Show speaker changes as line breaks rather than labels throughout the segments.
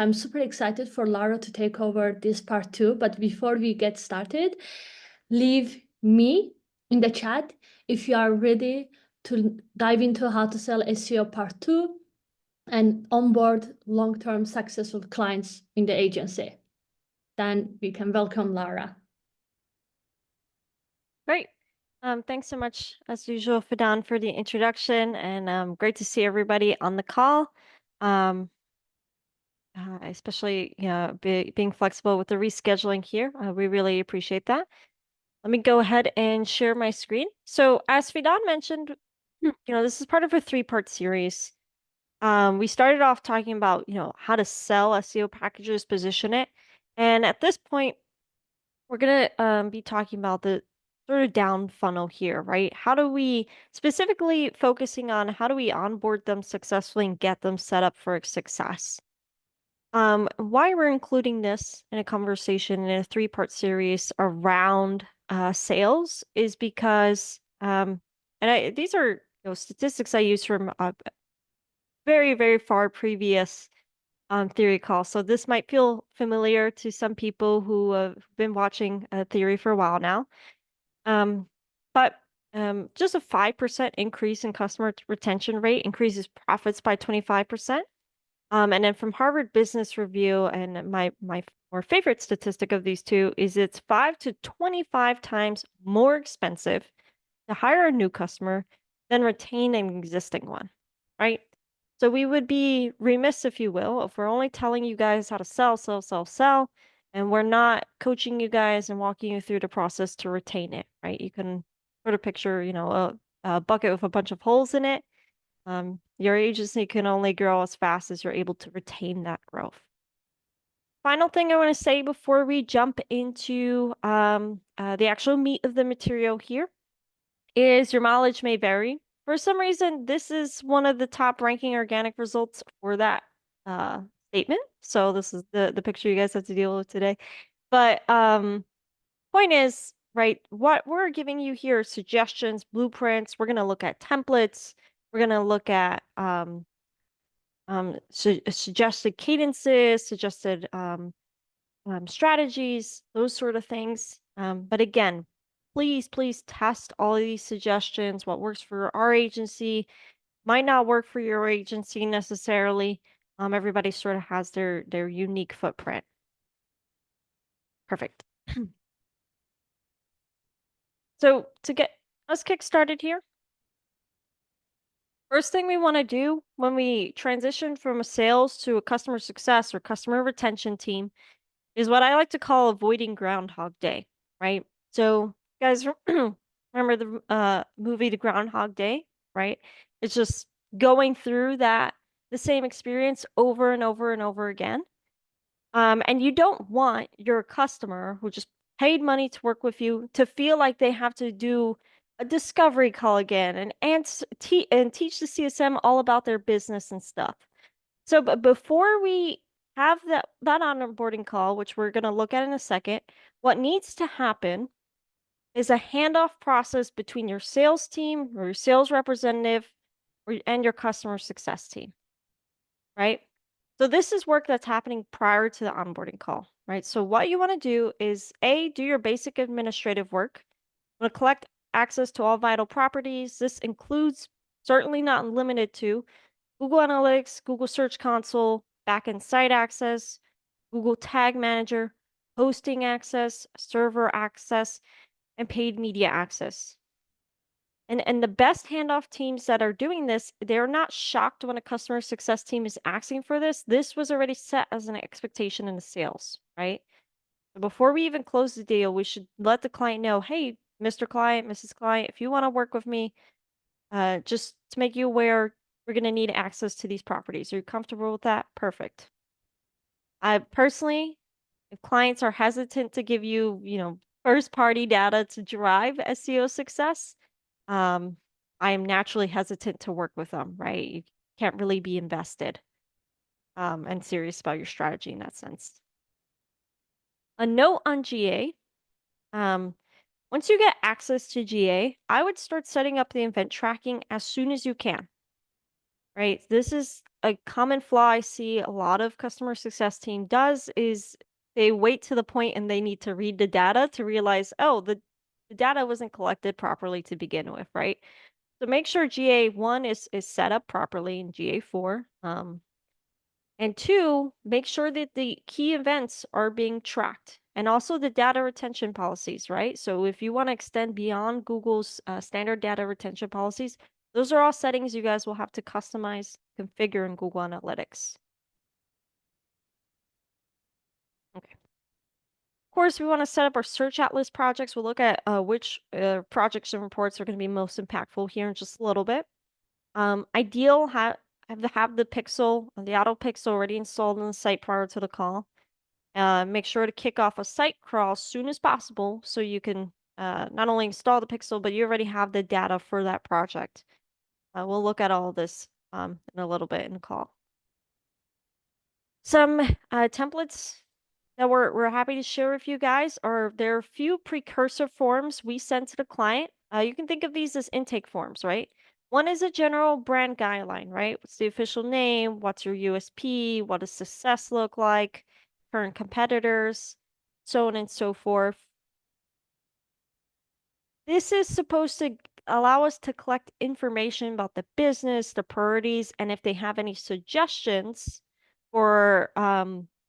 I'm super excited for Lara to take over this part too. But before we get started, leave me in the chat if you are ready to dive into how to sell SEO part 2 and onboard long-term successful clients in the agency. Then we can welcome Lara.
Great. Thanks so much, as usual, Fidan, for the introduction, and great to see everybody on the call. Especially being flexible with the rescheduling here. We really appreciate that. Let me go ahead and share my screen. So as Fidan mentioned, this is part of a 3-part series. We started off talking about, how to sell SEO packages, position it. And at this point, we're going to be talking about the sort of down funnel here, right? How do we, specifically focusing on how do we onboard them successfully and get them set up for success? Why we're including this in a conversation in a 3-part series around sales is because, these are statistics I use from a very, very far previous theory call. So this might feel familiar to some people who have been watching theory for a while now. But just a 5% increase in customer retention rate increases profits by 25%. And then from Harvard Business Review, and my more favorite statistic of these two is it's 5 to 25 times more expensive to hire a new customer than retain an existing one, right? So we would be remiss, if you will, if we're only telling you guys how to sell, and we're not coaching you guys and walking you through the process to retain it, right? You can sort of picture, a bucket with a bunch of holes in it. Your agency can only grow as fast as you're able to retain that growth. Final thing I want to say before we jump into the actual meat of the material here is your mileage may vary. For some reason, this is one of the top ranking organic results for that statement. So this is the picture you guys have to deal with today. But point is, right, what we're giving you here are suggestions, blueprints. We're going to look at templates. We're going to look at suggested cadences, suggested strategies, those sort of things. But again, please test all of these suggestions. What works for our agency might not work for your agency necessarily. Everybody sort of has their unique footprint. Perfect. So to get us kick started here, first thing we want to do when we transition from a sales to a customer success or customer retention team is what I like to call avoiding Groundhog Day, right? So, guys, remember the movie The Groundhog Day, right? It's just going through the same experience over and over and over again. And you don't want your customer who just paid money to work with you to feel like they have to do a discovery call again and teach the CSM all about their business and stuff. So, but before we have that onboarding call, which we're going to look at in a second, what needs to happen is a handoff process between your sales team or your sales representative and your customer success team, right? So this is work that's happening prior to the onboarding call, right? So what you want to do is do your basic administrative work. You want to collect access to all vital properties. This includes, certainly not limited to, Google Analytics, Google Search Console, backend site access, Google Tag Manager, hosting access, server access, and paid media access. And the best handoff teams that are doing this, they're not shocked when a customer success team is asking for this. This was already set as an expectation in the sales, right? Before we even close the deal, we should let the client know, hey, Mr. Client, Mrs. Client, if you want to work with me, just to make you aware, we're going to need access to these properties. Are you comfortable with that? Perfect. I personally, if clients are hesitant to give you, first-party data to drive SEO success, I am naturally hesitant to work with them, right? You can't really be invested and serious about your strategy in that sense. A note on GA. Once you get access to GA, I would start setting up the event tracking as soon as you can, right? This is a common flaw I see a lot of customer success team does is they wait to the point and they need to read the data to realize, oh, the data wasn't collected properly to begin with, right? So make sure GA1 is set up properly in GA4. And two, make sure that the key events are being tracked and also the data retention policies, right? So if you want to extend beyond Google's standard data retention policies, those are all settings you guys will have to customize, configure in Google Analytics. Okay. Of course, we want to set up our search atlas projects. We'll look at which projects and reports are going to be most impactful here in just a little bit. Ideal have the pixel, the auto pixel already installed on the site prior to the call. Make sure to kick off a site crawl as soon as possible so you can not only install the pixel, but you already have the data for that project. We'll look at all of this in a little bit in the call. Some templates that we're happy to share with you guys there are a few precursor forms we send to the client. You can think of these as intake forms, right? One is a general brand guideline, right? What's the official name? What's your USP? What does success look like? Current competitors, so on and so forth. This is supposed to allow us to collect information about the business, the priorities, and if they have any suggestions for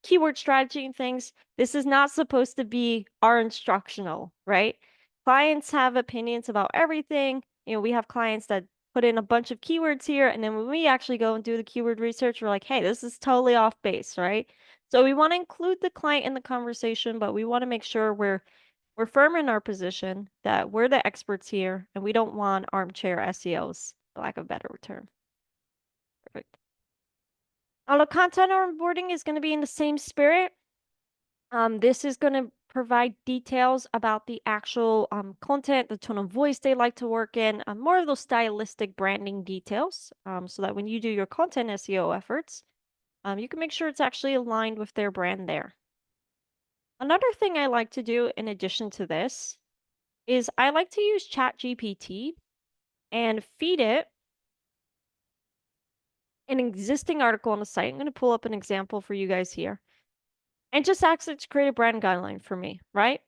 keyword strategy and things. This is not supposed to be our instructional, right? Clients have opinions about everything. You know, we have clients that put in a bunch of keywords here, and then when we actually go and do the keyword research, we're like, hey, this is totally off base, right? So we want to include the client in the conversation, but we want to make sure we're firm in our position that we're the experts here and we don't want armchair SEOs, for lack of a better term. Perfect. All the content onboarding is going to be in the same spirit. This is going to provide details about the actual content, the tone of voice they like to work in, more of those stylistic branding details, so that when you do your content SEO efforts, you can make sure it's actually aligned with their brand there. Another thing I like to do in addition to this is I like to use ChatGPT and feed it an existing article on the site. I'm going to pull up an example for you guys here and just ask it to create a brand guideline for me, right?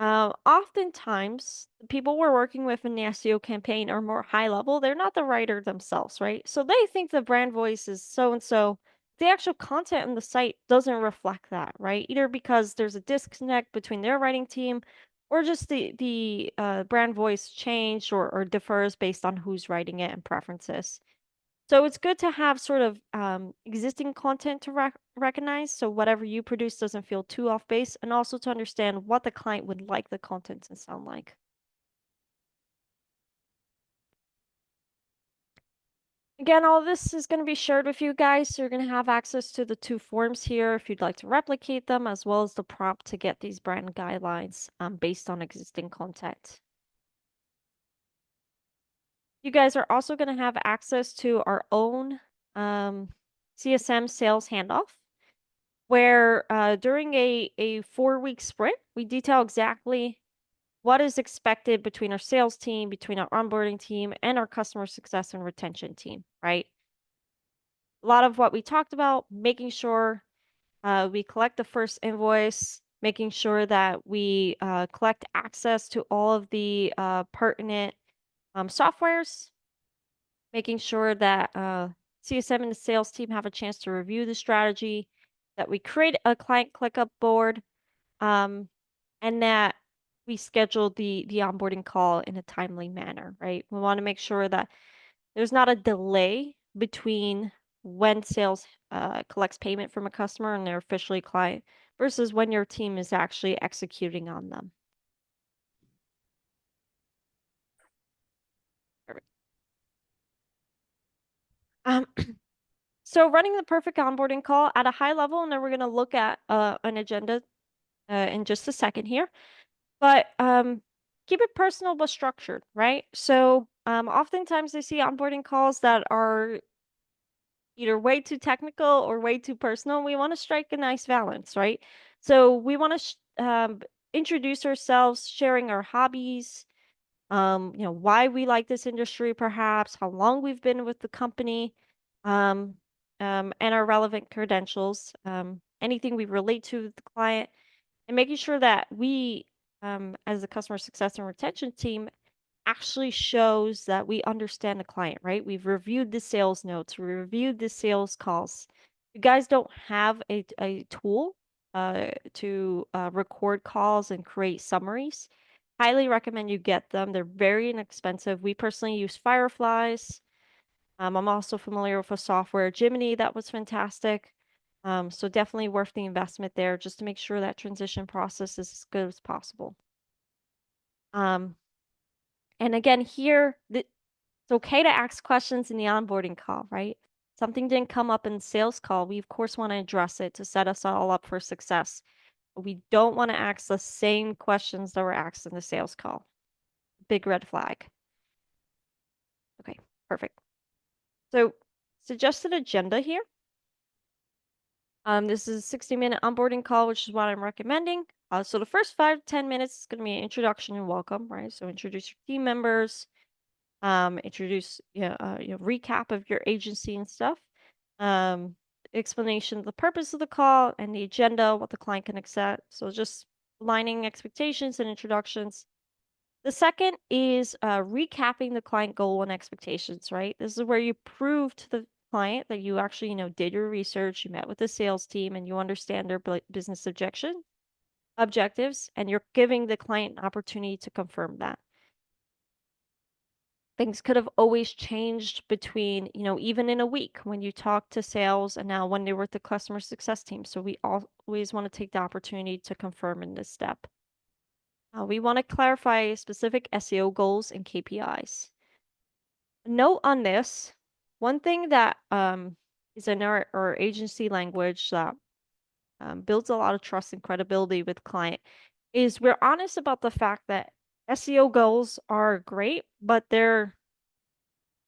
Oftentimes, the people we're working with in the SEO campaign are more high level. They're not the writer themselves, right? So they think the brand voice is so and so. The actual content on the site doesn't reflect that, right? Either because there's a disconnect between their writing team or just the brand voice changed or differs based on who's writing it and preferences. So it's good to have sort of existing content to recognize, so whatever you produce doesn't feel too off base, and also to understand what the client would like the content to sound like. Again, all this is going to be shared with you guys, so you're going to have access to the two forms here if you'd like to replicate them, as well as the prompt to get these brand guidelines based on existing content. You guys are also going to have access to our own CSM sales handoff, where during a 4-week sprint, we detail exactly what is expected between our sales team, between our onboarding team, and our customer success and retention team, right? A lot of what we talked about, making sure we collect the first invoice, making sure that we collect access to all of the pertinent softwares, making sure that CSM and the sales team have a chance to review the strategy, that we create a client ClickUp board, and that we schedule the onboarding call in a timely manner, right? We want to make sure that there's not a delay between when sales collects payment from a customer and they're officially client versus when your team is actually executing on them. So running the perfect onboarding call at a high level, and then we're going to look at an agenda in just a second here. But keep it personal but structured, right? So oftentimes I see onboarding calls that are either way too technical or way too personal. We want to strike a nice balance, right? So we want to introduce ourselves, sharing our hobbies, why we like this industry, perhaps how long we've been with the company, and our relevant credentials, anything we relate to the client, and making sure that we, as a customer success and retention team, actually shows that we understand the client, right? We've reviewed the sales notes, we reviewed the sales calls. You guys don't have a tool to record calls and create summaries. Highly recommend you get them. They're very inexpensive. We personally use Fireflies. I'm also familiar with a software, Jiminy, that was fantastic. So definitely worth the investment there just to make sure that transition process is as good as possible. And again, here, it's okay to ask questions in the onboarding call, right? Something didn't come up in the sales call. We, of course, want to address it to set us all up for success. But we don't want to ask the same questions that were asked in the sales call. Big red flag. Okay, perfect. So, suggested agenda here. This is a 60-minute onboarding call, which is what I'm recommending. So the first 5 to 10 minutes is going to be an introduction and welcome, right? So introduce your team members, introduce, recap of your agency and stuff, explanation of the purpose of the call and the agenda, what the client can accept. So just aligning expectations and introductions. The second is recapping the client goal and expectations, right? This is where you prove to the client that you actually, did your research, you met with the sales team, and you understand their business objectives, and you're giving the client an opportunity to confirm that. Things could have always changed between, even in a week when you talk to sales and now when they were with the customer success team. So we always want to take the opportunity to confirm in this step. We want to clarify specific SEO goals and KPIs. Note on this, one thing that is in our agency language that builds a lot of trust and credibility with client is we're honest about the fact that SEO goals are great, but they're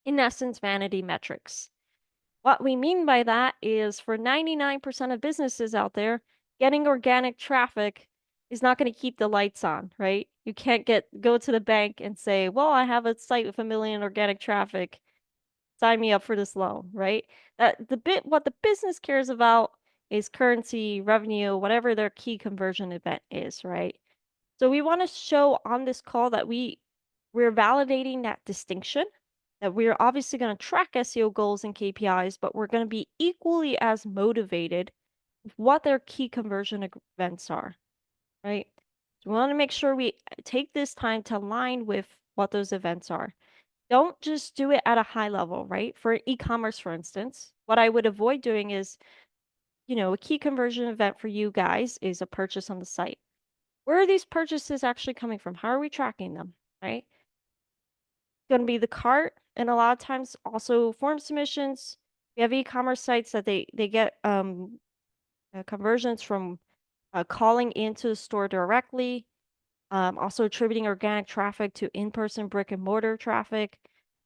in essence vanity metrics. What we mean by that is for 99% of businesses out there, getting organic traffic is not going to keep the lights on, right? You can't go to the bank and say, well, I have a site with 1 million organic traffic. Sign me up for this loan, right? What the business cares about is currency, revenue, whatever their key conversion event is, right? So we want to show on this call that we're validating that distinction, that we're obviously going to track SEO goals and KPIs, but we're going to be equally as motivated with what their key conversion events are, right? So we want to make sure we take this time to align with what those events are. Don't just do it at a high level, right? For e-commerce, for instance, what I would avoid doing is, a key conversion event for you guys is a purchase on the site. Where are these purchases actually coming from? How are we tracking them, right? Going to be the cart, and a lot of times also form submissions. We have e-commerce sites that they get conversions from calling into the store directly, also attributing organic traffic to in-person brick and mortar traffic,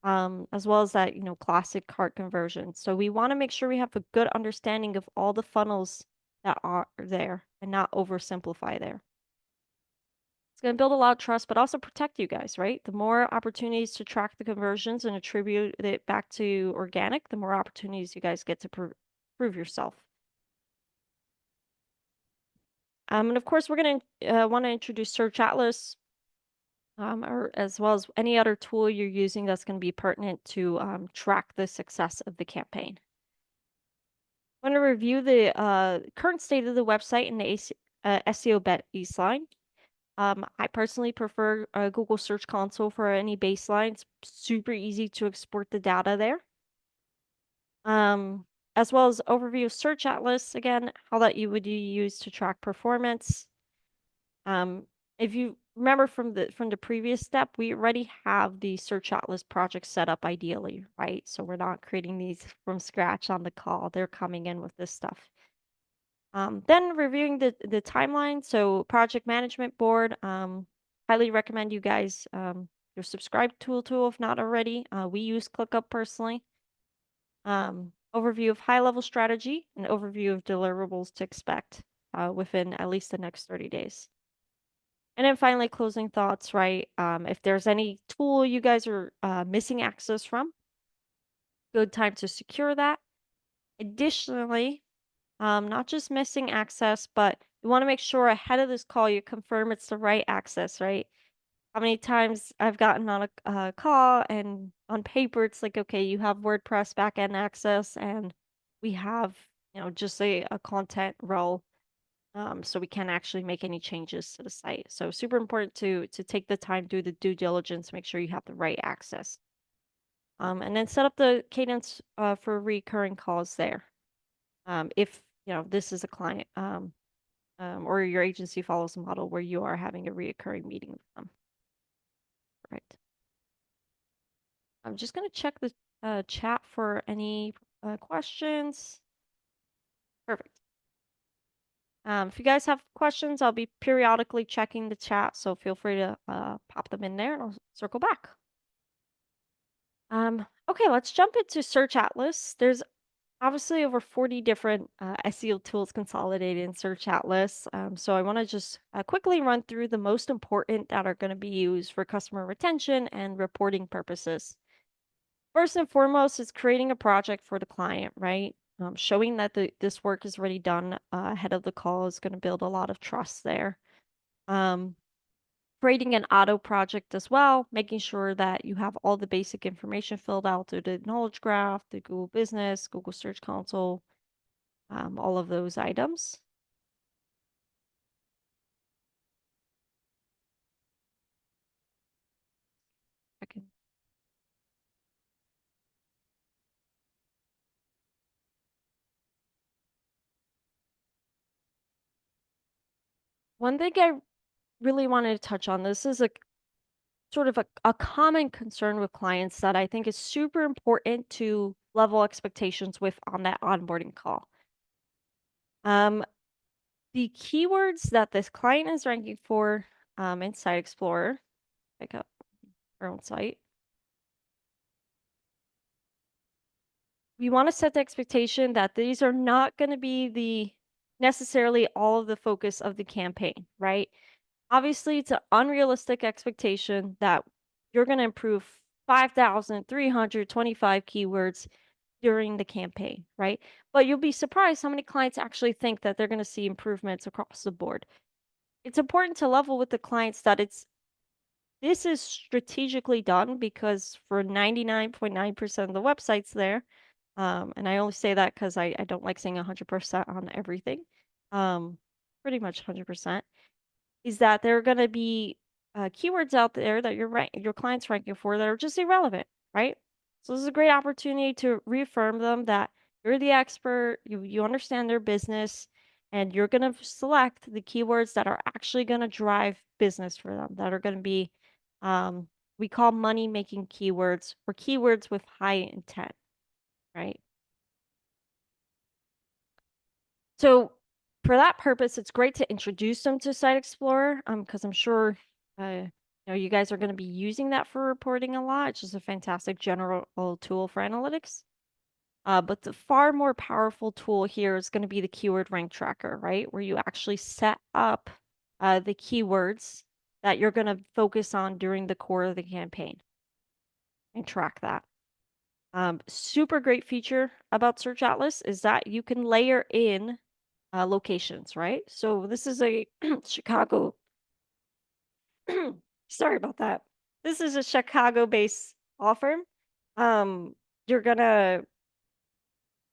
as well as that classic cart conversion. So we want to make sure we have a good understanding of all the funnels that are there and not oversimplify there. It's going to build a lot of trust, but also protect you guys, right? The more opportunities to track the conversions and attribute it back to organic, the more opportunities you guys get to prove yourself. And of course, we're going to want to introduce Search Atlas, or as well as any other tool you're using that's going to be pertinent to track the success of the campaign. I'm going to review the current state of the website and the SEO baseline. I personally prefer Google Search Console for any baseline. It's super easy to export the data there. As well as overview of Search Atlas, again, how that you would use to track performance. If you remember from the previous step, we already have the Search Atlas project set up ideally, right? So we're not creating these from scratch on the call. They're coming in with this stuff. Then reviewing the timeline. So project management board, highly recommend you guys your subscribe tool if not already. We use ClickUp personally. Overview of high-level strategy and overview of deliverables to expect within at least the next 30 days. And then finally, closing thoughts, right? If there's any tool you guys are missing access from, good time to secure that. Additionally, not just missing access, but you want to make sure ahead of this call you confirm it's the right access, right? How many times I've gotten on a call and on paper it's like, okay, you have WordPress backend access and we have, just a content row. So we can't actually make any changes to the site. So super important to take the time, do the due diligence, make sure you have the right access. And then set up the cadence for recurring calls there. If this is a client or your agency follows a model where you are having a reoccurring meeting with them. Right. I'm just going to check the chat for any questions. Perfect. If you guys have questions, I'll be periodically checking the chat, so feel free to pop them in there and I'll circle back. Okay, let's jump into Search Atlas. There's obviously over 40 different SEO tools consolidated in Search Atlas. So I want to just quickly run through the most important that are going to be used for customer retention and reporting purposes. First and foremost is creating a project for the client, right? Showing that this work is already done ahead of the call is going to build a lot of trust there. Creating an auto project as well, making sure that you have all the basic information filled out through the knowledge graph, the Google Business, Google Search Console, all of those items. One thing I really wanted to touch on, this is a sort of a common concern with clients that I think is super important to level expectations with on that onboarding call. The keywords that this client is ranking for in Site Explorer, pick up our own site. We want to set the expectation that these are not going to be the necessarily all of the focus of the campaign, right? Obviously, it's an unrealistic expectation that you're going to improve 5,325 keywords during the campaign, right? But you'll be surprised how many clients actually think that they're going to see improvements across the board. It's important to level with the clients that this is strategically done because for 99.9% of the websites there, and I only say that because I don't like saying 100% on everything, pretty much 100%, is that there are going to be keywords out there that your client's ranking for that are just irrelevant, right? So this is a great opportunity to reaffirm them that you're the expert, you understand their business, and you're going to select the keywords that are actually going to drive business for them, that are going to be, we call money-making keywords or keywords with high intent, right? So for that purpose, it's great to introduce them to Site Explorer, because I'm sure you guys are going to be using that for reporting a lot. It's just a fantastic general tool for analytics. But the far more powerful tool here is going to be the keyword rank tracker, right? Where you actually set up the keywords that you're going to focus on during the core of the campaign and track that. Super great feature about Search Atlas is that you can layer in locations, right? So this is a Chicago. Sorry about that. This is a Chicago-based law firm. You're gonna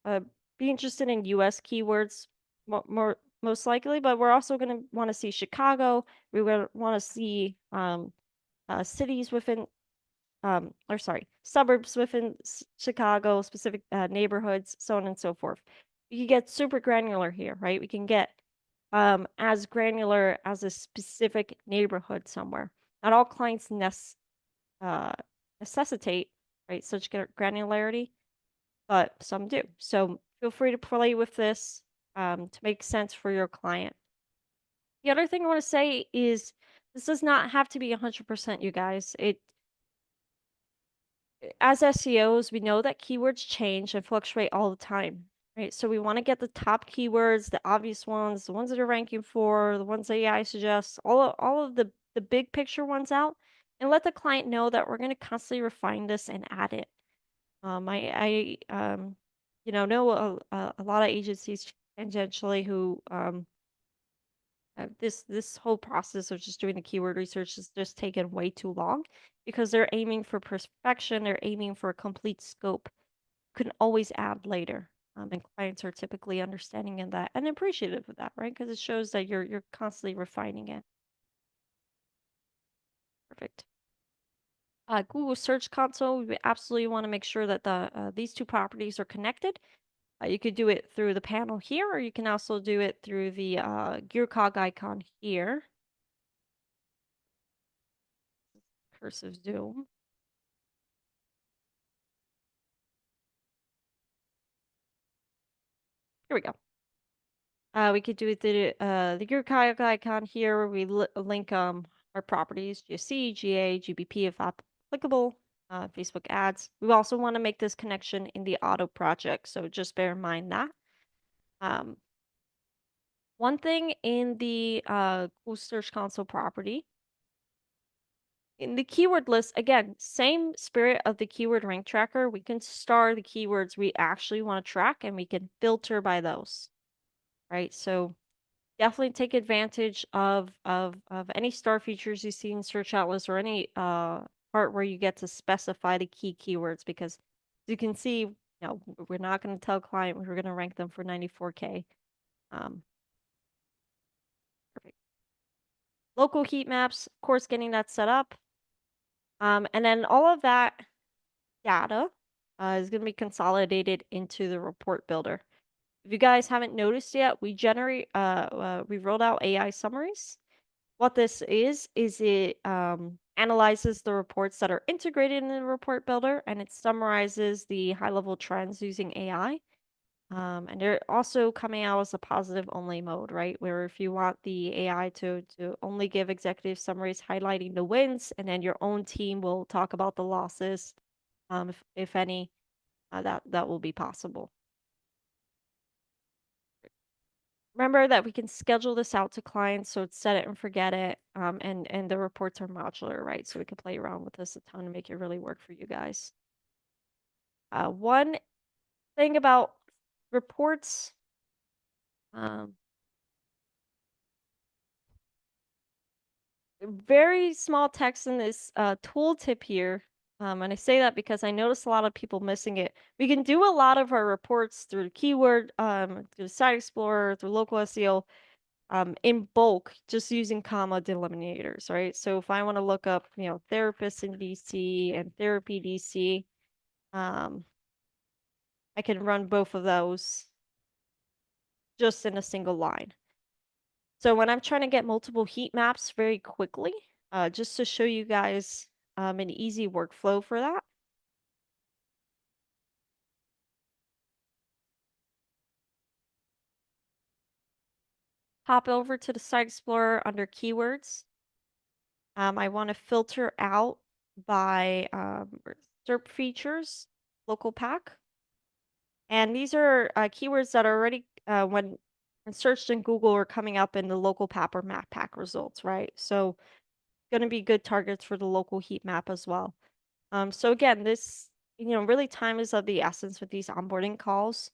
be interested in U.S. keywords most likely, but we're also gonna want to see Chicago. We're gonna want to see cities within, or sorry, suburbs within Chicago, specific neighborhoods, so on and so forth. You can get super granular here, right? We can get as granular as a specific neighborhood somewhere. Not all clients necessitate, right, such granularity, but some do. So feel free to play with this to make sense for your client. The other thing I want to say is this does not have to be 100%, you guys. As SEOs, we know that keywords change and fluctuate all the time, right? So we want to get the top keywords, the obvious ones, the ones that are ranking for, the ones that AI suggests, all of the big picture ones out, and let the client know that we're going to constantly refine this and add it. know a lot of agencies tangentially who this whole process of just doing the keyword research has just taken way too long because they're aiming for perfection, they're aiming for a complete scope. You can always add later. And clients are typically understanding in that and appreciative of that, right? Because it shows that you're constantly refining it. Perfect. Google Search Console, we absolutely want to make sure that these two properties are connected. You could do it through the panel here, or you can also do it through the gear cog icon here. Cursive zoom. Here we go. We could do the gear cog icon here where we link our properties, GSC, GA, GBP if applicable, Facebook ads. We also want to make this connection in the auto project, so just bear in mind that. One thing in the Google Search Console property, in the keyword list, again, same spirit of the keyword rank tracker, we can star the keywords we actually want to track and we can filter by those, right? So definitely take advantage of any star features you see in search outlets or any part where you get to specify the key keywords because as you can see, we're not going to tell client we're going to rank them for 94K. Perfect. Local heat maps, of course, getting that set up. And then all of that data is going to be consolidated into the report builder. If you guys haven't noticed yet, we rolled out AI summaries. What this is it analyzes the reports that are integrated in the report builder and it summarizes the high-level trends using AI. And they're also coming out as a positive only mode, right? Where if you want the AI to only give executive summaries highlighting the wins, and then your own team will talk about the losses, if any, that will be possible. Remember that we can schedule this out to clients, so it's set it and forget it. And the reports are modular, right? So we can play around with this a ton and make it really work for you guys. One thing about reports, very small text in this tooltip here. And I say that because I notice a lot of people missing it. We can do a lot of our reports through the keyword, through the Site Explorer, through local SEO, in bulk, just using comma delimiters, right? So if I want to look up, therapists in DC and therapy DC, I can run both of those just in a single line. So when I'm trying to get multiple heat maps very quickly, just to show you guys an easy workflow for that. Hop over to the Site Explorer under Keywords. I want to filter out by SERP features, local pack. And these are keywords that are already, when searched in Google, are coming up in the local pack or map pack results, right? So going to be good targets for the local heat map as well. So again, this, really time is of the essence with these onboarding calls.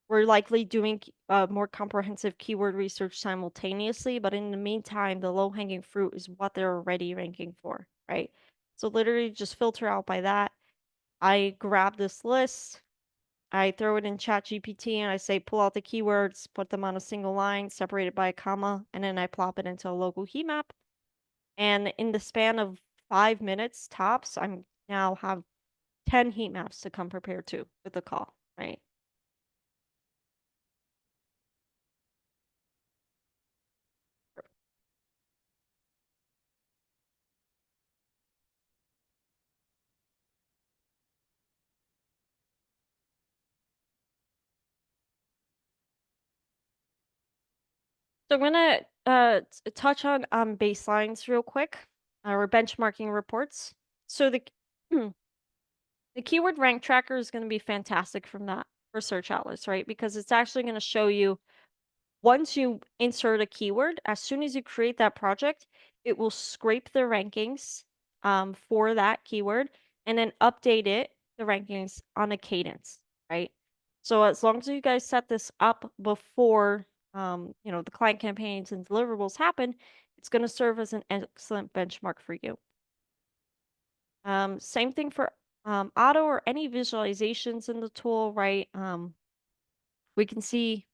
We're likely doing more comprehensive keyword research simultaneously, but in the meantime, the low-hanging fruit is what they're already ranking for, right? So literally just filter out by that. I grab this list, I throw it in ChatGPT and I say, pull out the keywords, put them on a single line, separated by a comma, and then I plop it into a local heat map. And in the span of 5 minutes tops, I'm now have 10 heat maps to come prepared to with the call, right? So I'm gonna touch on baselines real quick, or benchmarking reports. So the the keyword rank tracker is going to be fantastic from that for search outlets, right? Because it's actually going to show you once you insert a keyword, as soon as you create that project, it will scrape the rankings for that keyword and then update the rankings on a cadence, right? So as long as you guys set this up before, the client campaigns and deliverables happen, it's going to serve as an excellent benchmark for you. Same thing for auto or any visualizations in the tool, right? We can see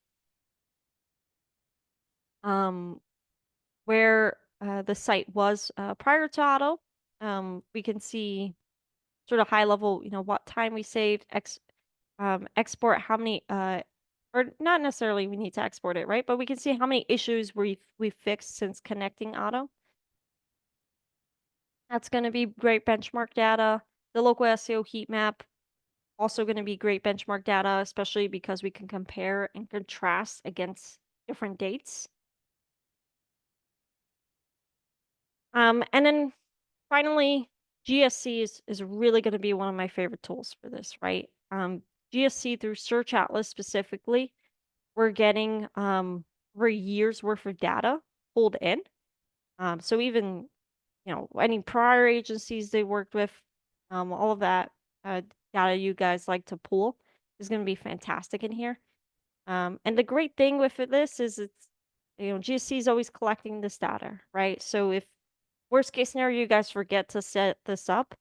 where the site was prior to auto. We can see sort of high level, what time we saved, export how many, or not necessarily we need to export it, right? But we can see how many issues we've fixed since connecting auto. That's going to be great benchmark data. The local SEO heat map, also going to be great benchmark data, especially because we can compare and contrast against different dates. And then finally, GSC is really going to be one of my favorite tools for this, right? GSC through Search Atlas specifically, we're getting over a year's worth of data pulled in. So even, any prior agencies they worked with, all of that data you guys like to pull is going to be fantastic in here. And the great thing with this is it's, GSC is always collecting this data, right? So if worst case scenario, you guys forget to set this up,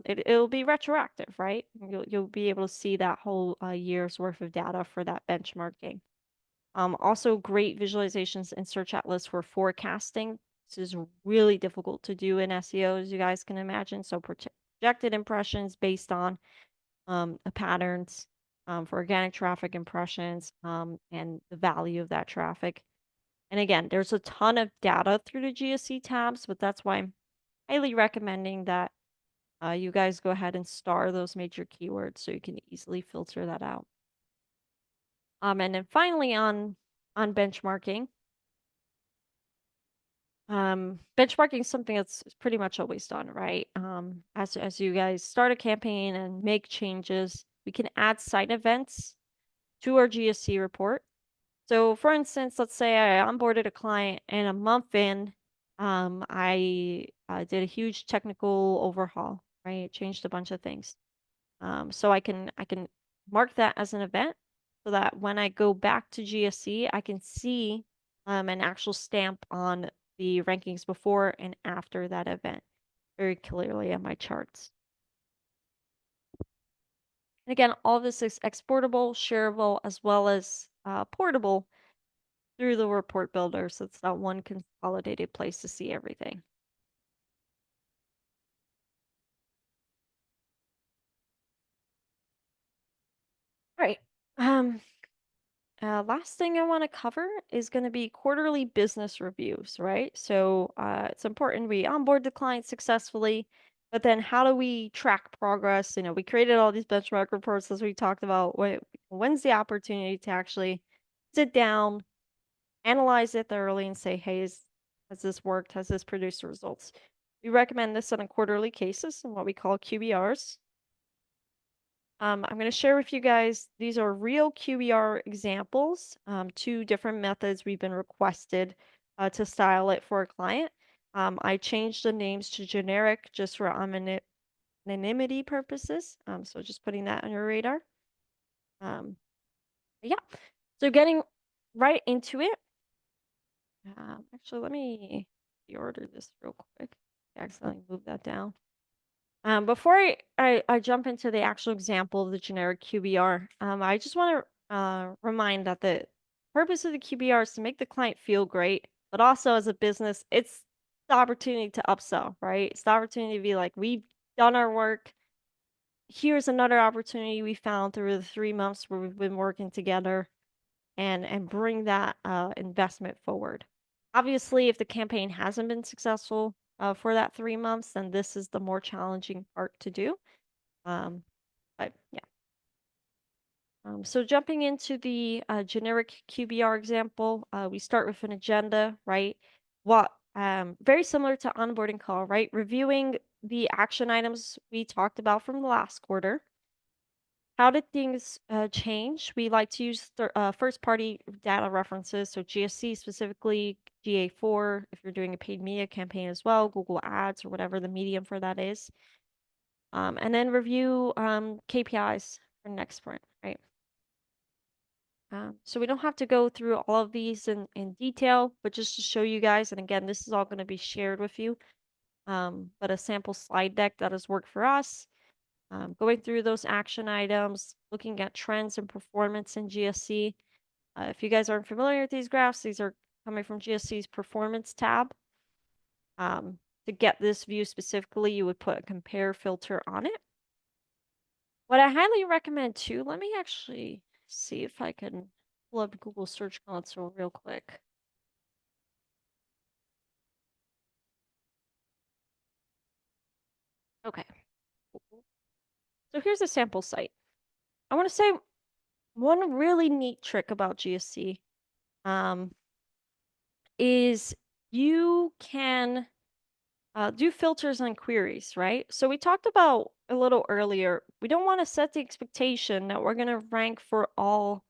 it'll be retroactive, right? You'll be able to see that whole year's worth of data for that benchmarking. Also great visualizations in Search Atlas for forecasting. This is really difficult to do in SEO, as you guys can imagine. So projected impressions based on the patterns for organic traffic impressions and the value of that traffic. And again, there's a ton of data through the GSC tabs, but that's why I'm highly recommending that you guys go ahead and star those major keywords so you can easily filter that out. And then finally on benchmarking, benchmarking is something that's pretty much always done, right? As you guys start a campaign and make changes, we can add site events to our GSC report. So for instance, let's say I onboarded a client and a month in, I did a huge technical overhaul, right? Changed a bunch of things. So I can mark that as an event so that when I go back to GSC, I can see an actual stamp on the rankings before and after that event very clearly on my charts. And again, all of this is exportable, shareable, as well as portable through the report builder. So it's not one consolidated place to see everything. All right. Last thing I want to cover is going to be quarterly business reviews, right? So it's important we onboard the client successfully, but then how do we track progress? We created all these benchmark reports as we talked about. When's the opportunity to actually sit down, analyze it thoroughly, and say, hey, has this worked? Has this produced results? We recommend this on a quarterly cases and what we call QBRs. I'm going to share with you guys, these are real QBR examples, 2 different methods we've been requested to style it for a client. I changed the names to generic just for anonymity purposes. So just putting that on your radar. Yeah, so getting right into it. Actually, let me reorder this real quick. I accidentally moved that down. Before I jump into the actual example of the generic QBR, I just want to remind that the purpose of the QBR is to make the client feel great, but also as a business, it's the opportunity to upsell, right? It's the opportunity to be like, we've done our work. Here's another opportunity we found through the 3 months where we've been working together and bring that investment forward. Obviously, if the campaign hasn't been successful for that 3 months, then this is the more challenging part to do. But yeah. So jumping into the generic QBR example, we start with an agenda, right? Very similar to onboarding call, right? Reviewing the action items we talked about from the last quarter. How did things change? We like to use first-party data references, so GSC specifically, GA4, if you're doing a paid media campaign as well, Google Ads or whatever the medium for that is. And then review KPIs for the next sprint, right? So we don't have to go through all of these in detail, but just to show you guys, and again, this is all going to be shared with you, but a sample slide deck that has worked for us, going through those action items, looking at trends and performance in GSC. If you guys aren't familiar with these graphs, these are coming from GSC's performance tab. To get this view specifically, you would put a compare filter on it. What I highly recommend too, let me actually see if I can pull up Google Search Console real quick. Okay. So here's a sample site. I want to say one really neat trick about GSC is you can do filters on queries, right? So we talked about a little earlier, we don't want to set the expectation that we're going to rank for all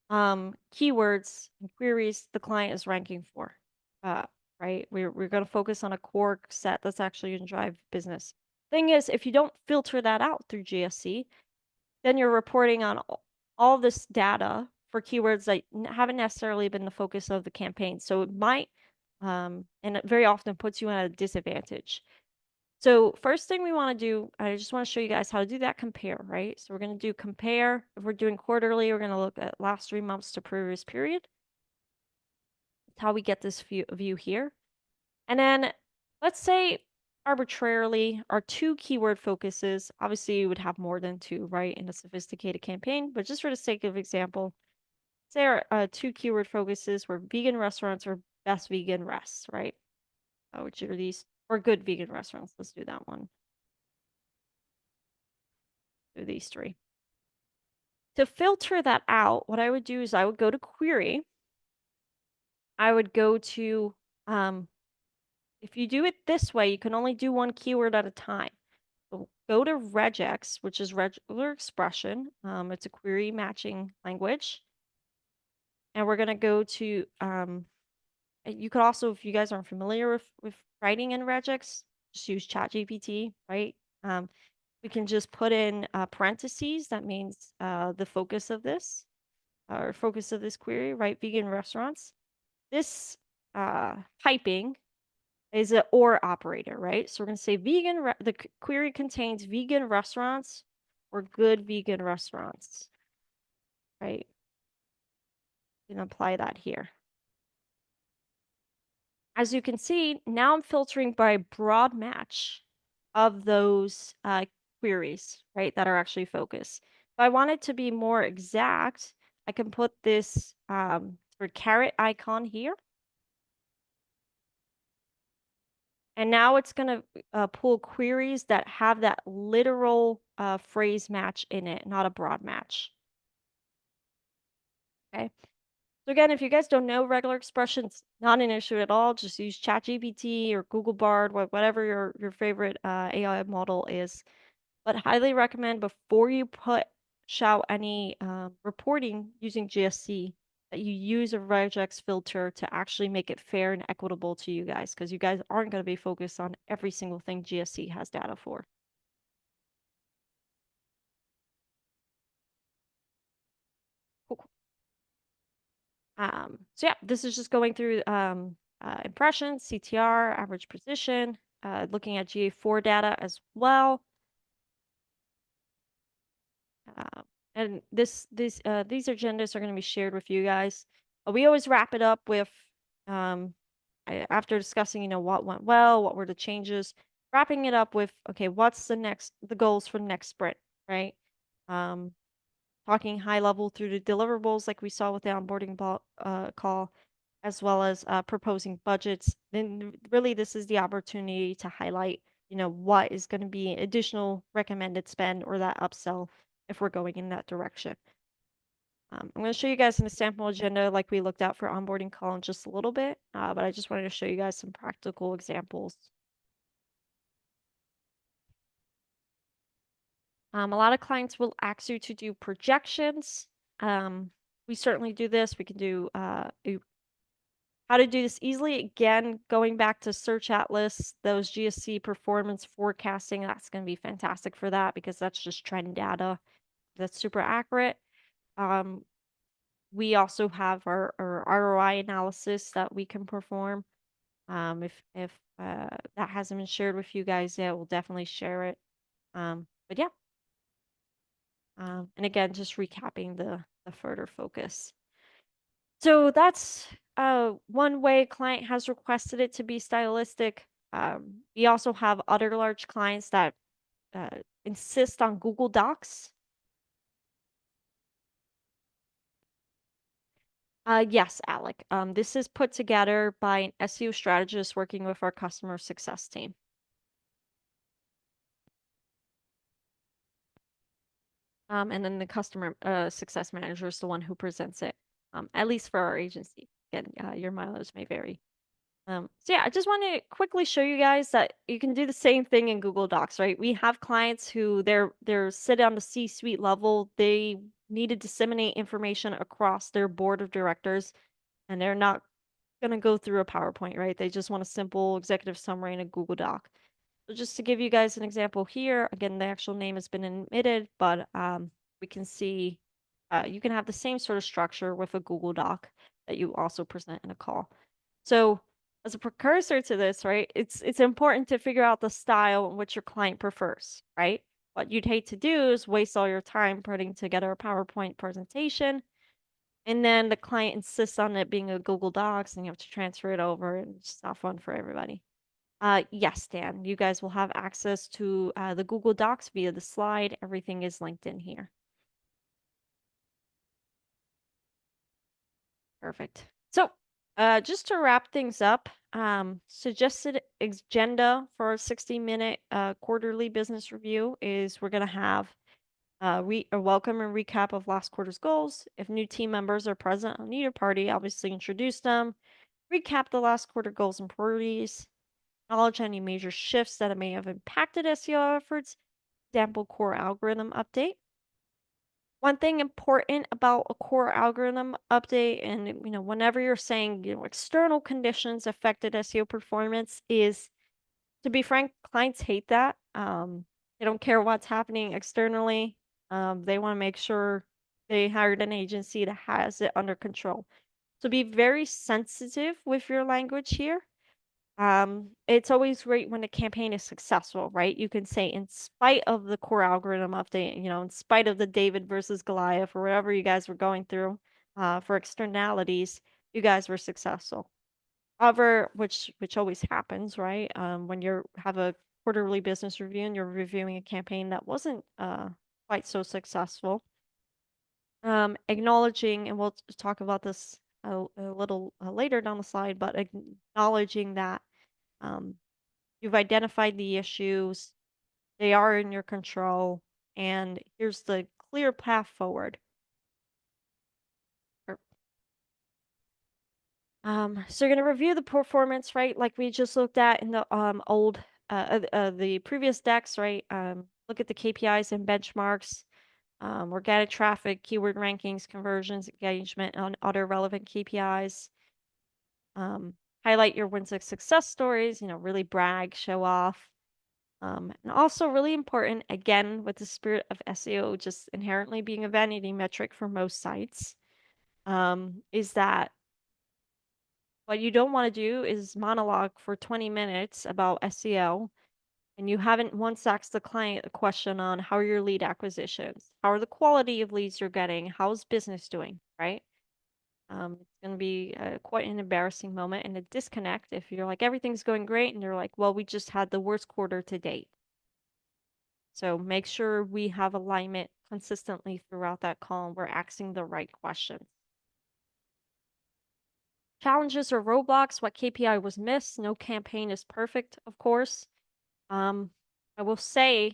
keywords and queries the client is ranking for, right? We're going to focus on a core set that's actually going to drive business. Thing is, if you don't filter that out through GSC, then you're reporting on all this data for keywords that haven't necessarily been the focus of the campaign. So it might, and it very often puts you at a disadvantage. So first thing we want to do, I just want to show you guys how to do that compare, right? So we're going to do compare. If we're doing quarterly, we're going to look at last 3 months to previous period. That's how we get this view here. And then let's say arbitrarily our 2 keyword focuses, obviously you would have more than 2, right, in a sophisticated campaign, but just for the sake of example, say our 2 keyword focuses were vegan restaurants or best vegan rests, right? Which are these, or good vegan restaurants. Let's do that one. Do these 3. To filter that out, what I would do is I would go to query. I would go to, if you do it this way, you can only do 1 keyword at a time. So go to regex, which is regular expression. It's a query matching language. And we're going to go to, you could also, if you guys aren't familiar with writing in regex, just use ChatGPT, right? We can just put in parentheses. That means the focus of this, or focus of this query, right? Vegan restaurants. This piping is an or operator, right? So we're going to say the query contains vegan restaurants or good vegan restaurants, right? You can apply that here. As you can see, now I'm filtering by broad match of those queries, right, that are actually focused. If I want it to be more exact, I can put this caret icon here. And now it's going to pull queries that have that literal phrase match in it, not a broad match. Okay. So again, if you guys don't know regular expressions, not an issue at all. Just use ChatGPT or Google Bard, whatever your favorite AI model is. But highly recommend before you shout any reporting using GSC that you use a regex filter to actually make it fair and equitable to you guys, because you guys aren't going to be focused on every single thing GSC has data for. Cool. So yeah, this is just going through impressions, CTR, average position, looking at GA4 data as well. And these agendas are going to be shared with you guys. We always wrap it up with, after discussing, what went well, what were the changes, wrapping it up with, okay, what's the goals for the next sprint, right? Talking high level through the deliverables like we saw with the onboarding call, as well as proposing budgets. Then really this is the opportunity to highlight, what is going to be additional recommended spend or that upsell if we're going in that direction. I'm going to show you guys in a sample agenda like we looked at for onboarding call in just a little bit, but I just wanted to show you guys some practical examples. A lot of clients will ask you to do projections. We certainly do this. We can do how to do this easily. Again, going back to Search Atlas, those GSC performance forecasting, that's going to be fantastic for that because that's just trend data. That's super accurate. we also have our ROI analysis that we can perform. If that hasn't been shared with you guys yet, we'll definitely share it. But yeah, and again, just recapping the further focus. So that's one way client has requested it to be stylistic. We also have other large clients that uh, insist on Google Docs. Yes, Alec. This is put together by an SEO strategist working with our customer success team. And then the customer success manager is the one who presents it, at least for our agency. Again, your mileage may vary. So yeah, I just want to quickly show you guys that you can do the same thing in Google Docs, right? We have clients who they're sit on the C-suite level. They need to disseminate information across their board of directors, and they're not going to go through a PowerPoint, right? They just want a simple executive summary in a Google Doc. So just to give you guys an example here, again, the actual name has been omitted, but we can see you can have the same sort of structure with a Google Doc that you also present in a call. So as a precursor to this, right, it's important to figure out the style in which your client prefers, right? What you'd hate to do is waste all your time putting together a PowerPoint presentation, and then the client insists on it being a Google Docs, and you have to transfer it over, and it's not fun for everybody. Yes, Dan, you guys will have access to the Google Docs via the slide. Everything is linked in here. Perfect. So, just to wrap things up, suggested agenda for a 60-minute quarterly business review is we're going to have a welcome and recap of last quarter's goals. If new team members are present on either party, obviously introduce them, recap the last quarter goals and priorities, acknowledge any major shifts that may have impacted SEO efforts, example core algorithm update. One thing important about a core algorithm update, and whenever you're saying external conditions affected SEO performance, is, to be frank, clients hate that. They don't care what's happening externally. They want to make sure they hired an agency that has it under control. So be very sensitive with your language here. It's always great when a campaign is successful, right? You can say, in spite of the core algorithm update, in spite of the David versus Goliath or whatever you guys were going through for externalities, you guys were successful. However, which always happens, right? When you have a quarterly business review and you're reviewing a campaign that wasn't quite so successful, acknowledging, and we'll talk about this a little later down the slide, but acknowledging that um, you've identified the issues, they are in your control, and here's the clear path forward. So you're going to review the performance, right? Like we just looked at in the the previous decks, right? Look at the KPIs and benchmarks, organic traffic, keyword rankings, conversions, engagement, and other relevant KPIs. Highlight your wins and success stories, really brag, show off. And also really important, again, with the spirit of SEO just inherently being a vanity metric for most sites, is that what you don't want to do is monologue for 20 minutes about SEO, and you haven't once asked the client a question on how are your lead acquisitions, how are the quality of leads you're getting, how's business doing, right? It's going to be quite an embarrassing moment and a disconnect if you're like, everything's going great, and you're like, well, we just had the worst quarter to date. So make sure we have alignment consistently throughout that call and we're asking the right questions. Challenges or roadblocks, what KPI was missed. No campaign is perfect, of course. I will say,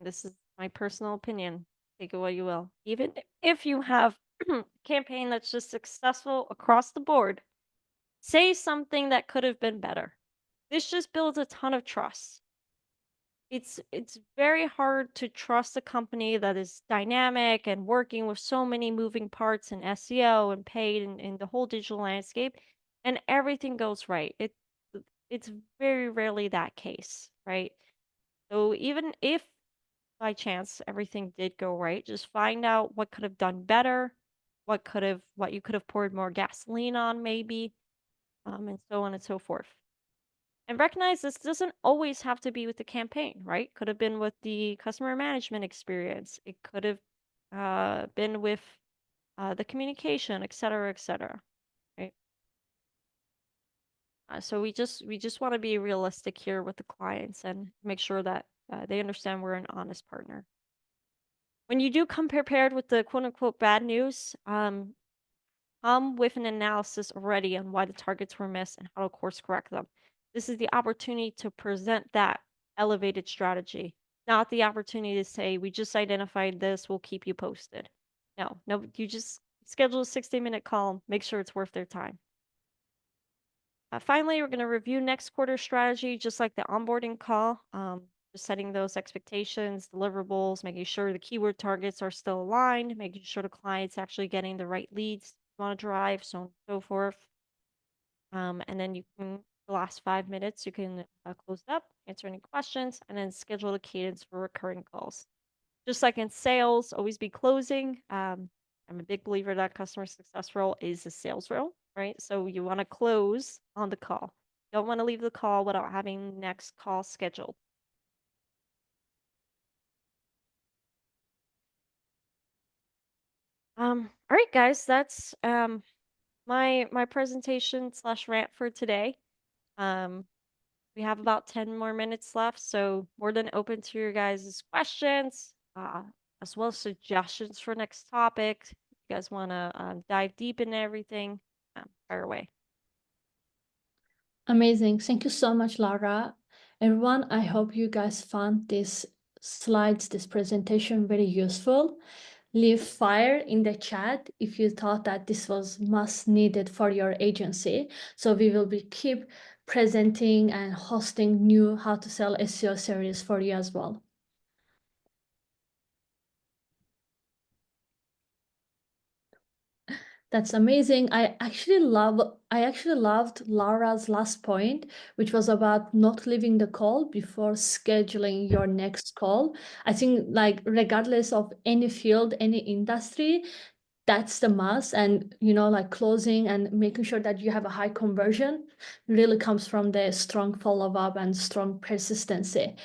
this is my personal opinion, take it what you will. Even if you have a campaign that's just successful across the board, say something that could have been better. This just builds a ton of trust. It's very hard to trust a company that is dynamic and working with so many moving parts in SEO and paid and in the whole digital landscape, and everything goes right. It's very rarely that case, right? So even if by chance everything did go right, just find out what could have done better, what you could have poured more gasoline on maybe, and so on and so forth. And recognize this doesn't always have to be with the campaign, right? Could have been with the customer management experience. It could have been with the communication, et cetera, right? So we just want to be realistic here with the clients and make sure that they understand we're an honest partner. When you do come prepared with the quote unquote bad news, come with an analysis already on why the targets were missed and how to course correct them. This is the opportunity to present that elevated strategy, not the opportunity to say, we just identified this, we'll keep you posted. No, you just schedule a 60-minute call, make sure it's worth their time. Finally, we're going to review next quarter strategy, just like the onboarding call. Just setting those expectations, deliverables, making sure the keyword targets are still aligned, making sure the client's actually getting the right leads you want to drive, so on and so forth. And then you can, the last 5 minutes, you can close it up, answer any questions, and then schedule the cadence for recurring calls. Just like in sales, always be closing. I'm a big believer that customer success role is a sales role, right? So you want to close on the call. You don't want to leave the call without having next call scheduled. All right, guys, that's my presentation / rant for today. We have about 10 more minutes left, so more than open to your guys' questions, as well as suggestions for next topic. If you guys want to dive deep into everything, fire away.
Amazing. Thank you so much, Laura. Everyone, I hope you guys found these slides, this presentation very useful. Leave fire in the chat if you thought that this was must needed for your agency. So we will be keep presenting and hosting new How to Sell SEO series for you as well. That's amazing. I actually loved Laura's last point, which was about not leaving the call before scheduling your next call. I think like regardless of any field, any industry, that's the must. And like closing and making sure that you have a high conversion really comes from the strong follow-up and strong persistency.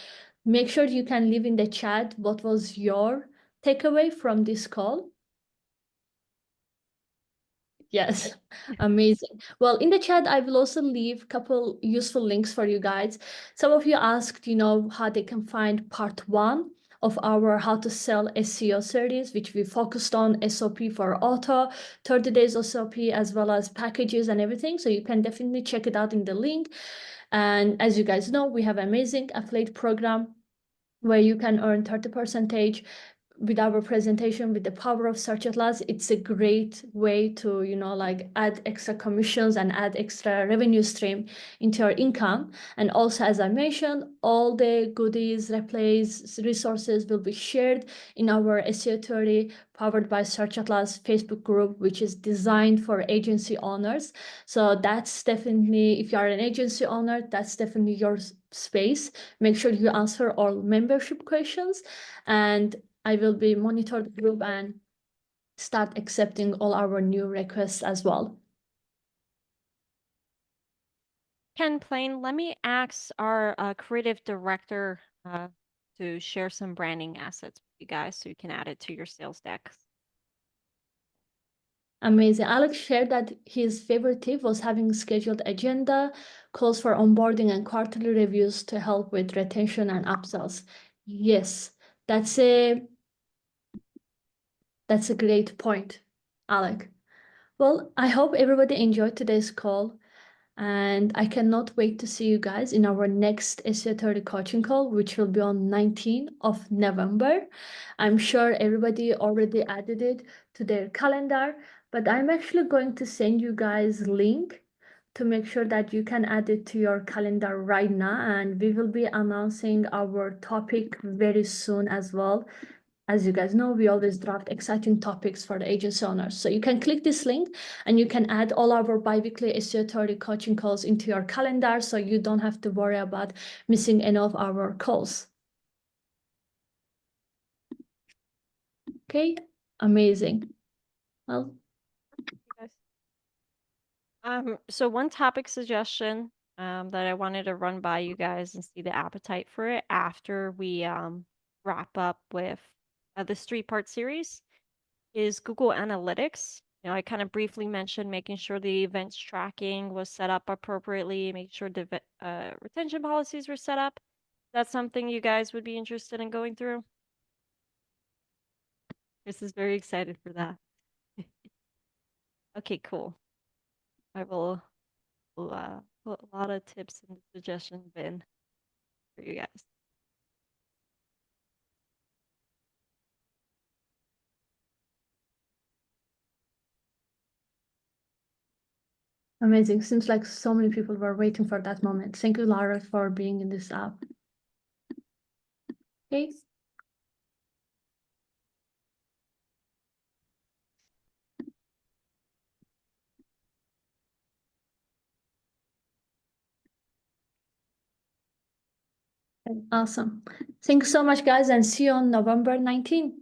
Make sure you can leave in the chat what was your takeaway from this call. Yes, amazing. Well, in the chat, I will also leave a couple useful links for you guys. Some of you asked, how they can find part 1 of our How to Sell SEO series, which we focused on SOP for auto, 30 days SOP, as well as packages and everything. So you can definitely check it out in the link. And as you guys know, we have an amazing affiliate program where you can earn 30% with our presentation with the power of Search Atlas. It's a great way to like add extra commissions and add extra revenue stream into your income. And also, as I mentioned, all the goodies, replays, resources will be shared in our SEO theory powered by Search Atlas Facebook group, which is designed for agency owners. So that's definitely, if you are an agency owner, that's definitely your space. Make sure you answer all membership questions, and I will be monitor the group and start accepting all our new requests as well.
Ken Plain, let me ask our creative director to share some branding assets with you guys so you can add it to your sales decks.
Amazing. Alex shared that his favorite tip was having scheduled agenda, calls for onboarding, and quarterly reviews to help with retention and upsells. Yes, that's a great point, Alec. Well, I hope everybody enjoyed today's call, and I cannot wait to see you guys in our next SEO 30 coaching call, which will be on 19th of November. I'm sure everybody already added it to their calendar, but I'm actually going to send you guys link to make sure that you can add it to your calendar right now, and we will be announcing our topic very soon as well. As you guys know, we always draft exciting topics for the agency owners. So you can click this link and you can add all our bi-weekly SEO 30 coaching calls into your calendar, so you don't have to worry about missing any of our calls. Okay, amazing. Well,
So one topic suggestion that I wanted to run by you guys and see the appetite for it after we wrap up with this 3-part series is Google Analytics. You know, I kind of briefly mentioned making sure the events tracking was set up appropriately, make sure the retention policies were set up. That's something you guys would be interested in going through. Chris is very excited for that. Okay, cool. I will put a lot of tips in the suggestion bin for you guys.
Amazing. Seems like so many people were waiting for that moment. Thank you, Lara, for being in this app. Okay. Awesome. Thank you so much, guys, and see you on November 19th.